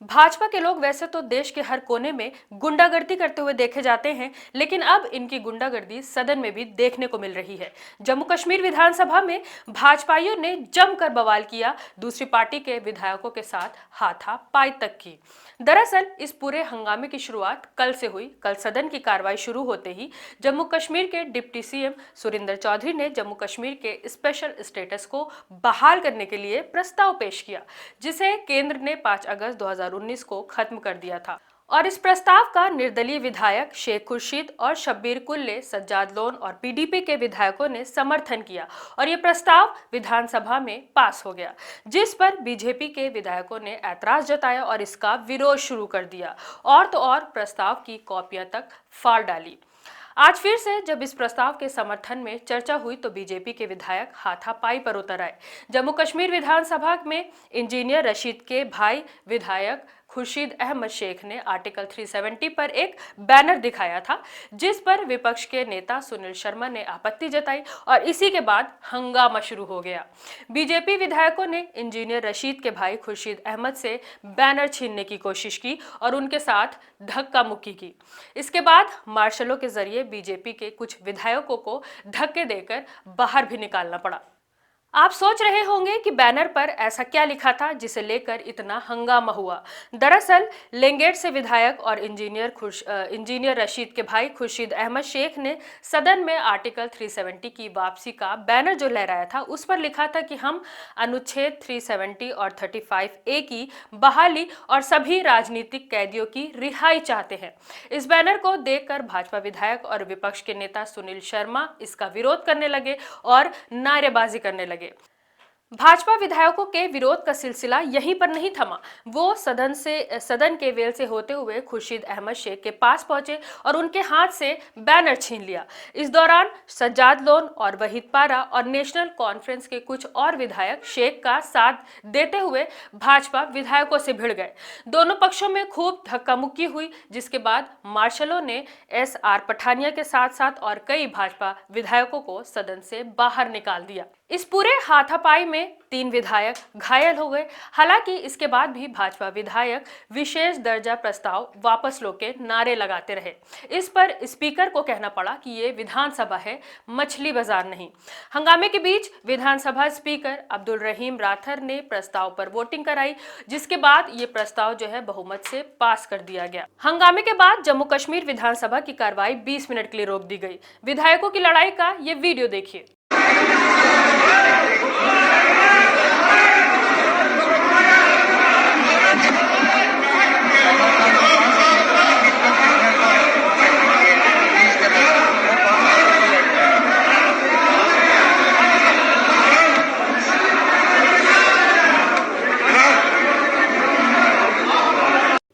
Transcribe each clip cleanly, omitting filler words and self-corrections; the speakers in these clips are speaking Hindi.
भाजपा के लोग वैसे तो देश के हर कोने में गुंडागर्दी करते हुए देखे जाते हैं, लेकिन अब इनकी गुंडागर्दी सदन में भी देखने को मिल रही है। जम्मू कश्मीर विधानसभा में भाजपाइयों ने जमकर बवाल किया, दूसरी पार्टी के विधायकों के साथ हाथापाई तक की। दरअसल इस पूरे हंगामे की शुरुआत कल से हुई। कल सदन की कार्रवाई शुरू होते ही जम्मू कश्मीर के डिप्टी सीएम सुरेंद्र चौधरी ने जम्मू कश्मीर के स्पेशल स्टेटस को बहाल करने के लिए प्रस्ताव पेश किया, जिसे केंद्र ने 5 अगस्त 2019 को खत्म कर दिया था। और इस प्रस्ताव का निर्दलीय विधायक शेख खुर्शीद और शब्बीर कुल्ले, सज्जाद लोन और पीडीपी के विधायकों ने समर्थन किया और ये प्रस्ताव विधानसभा में पास हो गया, जिस पर बीजेपी के विधायकों ने ऐतराज जताया और इसका विरोध शुरू कर दिया और तो और प्रस्ताव की कॉपियां तक फाड़ डाली। आज फिर से जब इस प्रस्ताव के समर्थन में चर्चा हुई तो बीजेपी के विधायक हाथापाई पर उतर आए। जम्मू कश्मीर विधानसभा में इंजीनियर रशीद के भाई विधायक खुर्शीद अहमद शेख ने आर्टिकल 370 पर एक बैनर दिखाया था, जिस पर विपक्ष के नेता सुनील शर्मा ने आपत्ति जताई और इसी के बाद हंगामा शुरू हो गया। बीजेपी विधायकों ने इंजीनियर रशीद के भाई खुर्शीद अहमद से बैनर छीनने की कोशिश की और उनके साथ धक्का मुक्की की। इसके बाद मार्शलों के जरिए बीजेपी के कुछ विधायकों को धक्के देकर बाहर भी निकालना पड़ा। आप सोच रहे होंगे कि बैनर पर ऐसा क्या लिखा था जिसे लेकर इतना हंगामा हुआ। दरअसल लेंगेट से विधायक और इंजीनियर रशीद के भाई खुर्शीद अहमद शेख ने सदन में आर्टिकल 370 की वापसी का बैनर जो लहराया था, उस पर लिखा था कि हम अनुच्छेद 370 और 35A की बहाली और सभी राजनीतिक कैदियों की रिहाई चाहते हैं। इस बैनर को देखकर भाजपा विधायक और विपक्ष के नेता सुनील शर्मा इसका विरोध करने लगे और नारेबाजी करने लगे। भाजपा विधायकों के विरोध का सिलसिला यहीं पर नहीं थमा। वो सदन के वेल से होते हुए खुर्शीद अहमद शेख के पास पहुंचे और उनके हाथ से बैनर छीन लिया। इस दौरान सज्जाद लोन और वहीद पारा और नेशनल कॉन्फ्रेंस के कुछ और विधायक शेख का साथ देते हुए भाजपा विधायकों से भिड़ गए। दोनों पक्षों में खूब धक्का मुक्की हुई, जिसके बाद मार्शलों ने SR पठानिया के साथ साथ और कई भाजपा विधायकों को सदन से बाहर निकाल दिया। इस पूरे हाथापाई में 3 विधायक घायल हो गए। हालांकि इसके बाद भी भाजपा विधायक विशेष दर्जा प्रस्ताव वापस लो के नारे लगाते रहे। इस पर स्पीकर को कहना पड़ा कि ये विधानसभा है, मछली बाजार नहीं। हंगामे के बीच विधानसभा स्पीकर अब्दुल रहीम राठर ने प्रस्ताव पर वोटिंग कराई, जिसके बाद ये प्रस्ताव जो है बहुमत से पास कर दिया गया। हंगामे के बाद जम्मू कश्मीर विधानसभा की कार्रवाई 20 मिनट के लिए रोक दी गई। विधायकों की लड़ाई का ये वीडियो देखिए।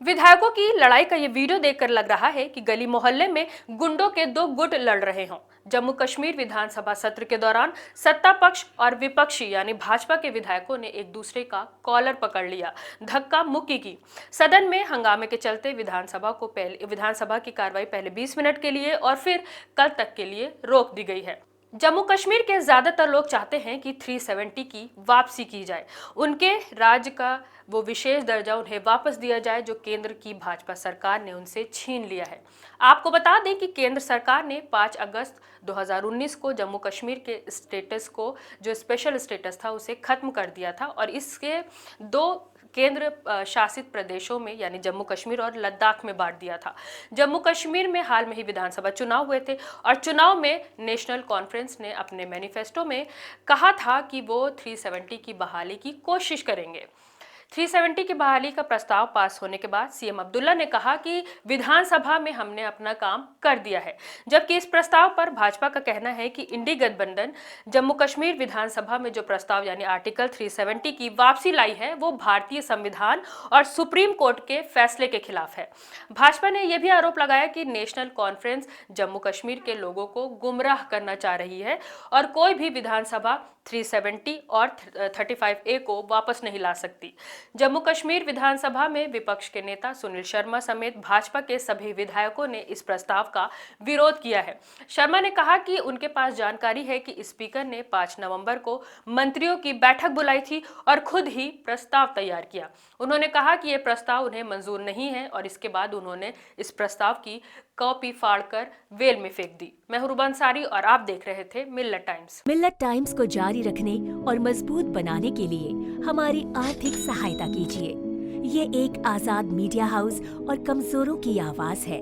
विधायकों की लड़ाई का ये वीडियो देखकर लग रहा है कि गली मोहल्ले में गुंडों के 2 गुट लड़ रहे हों। जम्मू कश्मीर विधानसभा सत्र के दौरान सत्ता पक्ष और विपक्षी यानी भाजपा के विधायकों ने एक दूसरे का कॉलर पकड़ लिया, धक्का मुक्की की। सदन में हंगामे के चलते विधानसभा की कार्रवाई पहले 20 मिनट के लिए और फिर कल तक के लिए रोक दी गई है। जम्मू कश्मीर के ज्यादातर लोग चाहते हैं कि 370 की वापसी की जाए। उनके राज्य का वो विशेष दर्जा उन्हें वापस दिया जाए जो केंद्र की भाजपा सरकार ने उनसे छीन लिया है। आपको बता दें कि केंद्र सरकार ने 5 अगस्त 2019 को जम्मू कश्मीर के स्टेटस को, जो स्पेशल स्टेटस था, उसे खत्म कर दिया था और इसके 2 केंद्र शासित प्रदेशों में यानी जम्मू कश्मीर और लद्दाख में बांट दिया था। जम्मू कश्मीर में हाल में ही विधानसभा चुनाव हुए थे और चुनाव में नेशनल कॉन्फ्रेंस ने अपने मैनिफेस्टो में कहा था कि वो 370 की बहाली की कोशिश करेंगे। 370 की बहाली का प्रस्ताव पास होने के बाद सीएम अब्दुल्ला ने कहा कि विधानसभा में हमने अपना काम कर दिया है, जबकि इस प्रस्ताव पर भाजपा का कहना है कि इंडी गठबंधन जम्मू कश्मीर विधानसभा में जो प्रस्ताव यानी आर्टिकल 370 की वापसी लाई है वो भारतीय संविधान और सुप्रीम कोर्ट के फैसले के खिलाफ है। भाजपा ने यह भी आरोप लगाया कि नेशनल कॉन्फ्रेंस जम्मू कश्मीर के लोगों को गुमराह करना चाह रही है और कोई भी विधानसभा 370 और 35A को वापस नहीं ला सकती। जम्मू कश्मीर विधानसभा में विपक्ष के नेता सुनील शर्मा समेत भाजपा के सभी विधायकों ने इस प्रस्ताव का विरोध किया है। शर्मा ने कहा कि उनके पास जानकारी है कि स्पीकर ने 5 नवंबर को मंत्रियों की बैठक बुलाई थी और खुद ही प्रस्ताव तैयार किया। उन्होंने कहा कि यह प्रस्ताव उन्हें मंजूर नहीं है और इसके बाद उन्होंने इस प्रस्ताव की कॉपी फाड़कर वेल में फेंक दी। मैं हूं रूबा अंसारी और आप देख रहे थे मिल्लत टाइम्स। मिल्लत टाइम्स को जारी रखने और मजबूत बनाने के लिए हमारी आर्थिक सहायता कीजिए। ये एक आजाद मीडिया हाउस और कमजोरों की आवाज है।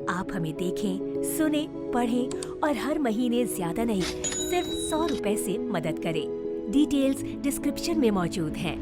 आप हमें देखें, सुने, पढ़ें और हर महीने ज्यादा नहीं, सिर्फ 100 रुपए से मदद करें। डिटेल्स डिस्क्रिप्शन में मौजूद हैं।